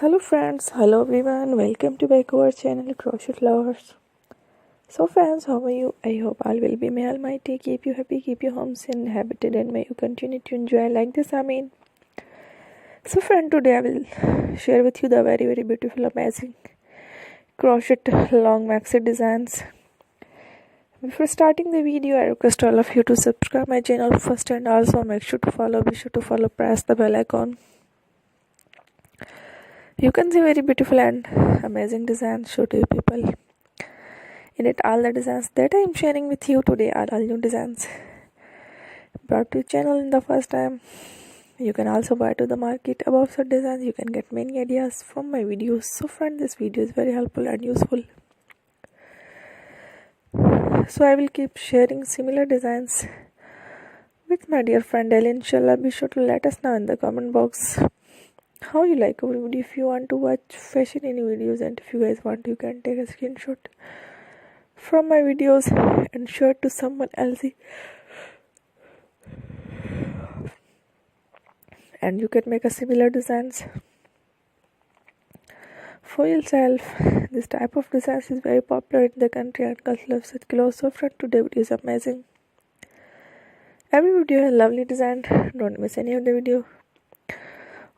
Hello friends, hello everyone, welcome to back our channel Crochet Lovers. So friends, how are you? I hope all will be may almighty keep you happy, keep your homes inhabited, and may you continue to enjoy like this. So friend, today I will share with you the very beautiful amazing crochet long maxi designs. Before starting the video, I request all of you to subscribe my channel first, and also be sure to follow, press the bell icon. You can see very beautiful and amazing designs show to you people. In it, all the designs that I am sharing with you today are all new designs brought to your channel in the first time. You can also buy to the market above such designs. You can get many ideas from my videos. So friend, this video is very helpful and useful. So I will keep sharing similar designs with my dear friend Ellie. Inshallah, be sure to let us know in the comment box how you like our video. If you want to watch fashion any videos, and if you guys want, you can take a screenshot from my videos and share it to someone else, and you can make a similar designs for yourself. This type of designs is very popular in the country and girls loves it. So friend, today video is amazing. Every video has lovely design. Don't miss any of the video.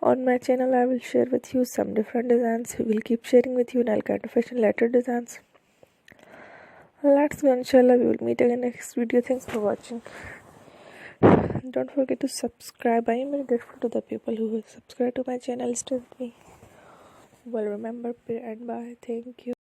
On my channel, I will share with you some different designs. We will keep sharing with you all kind of fashion letter designs. Let's go, inshallah. We will meet again next video. Thanks for watching. Don't forget to subscribe. I am very grateful to the people who will subscribe to my channel. Stay with me. Well, remember, pray and bye. Thank you.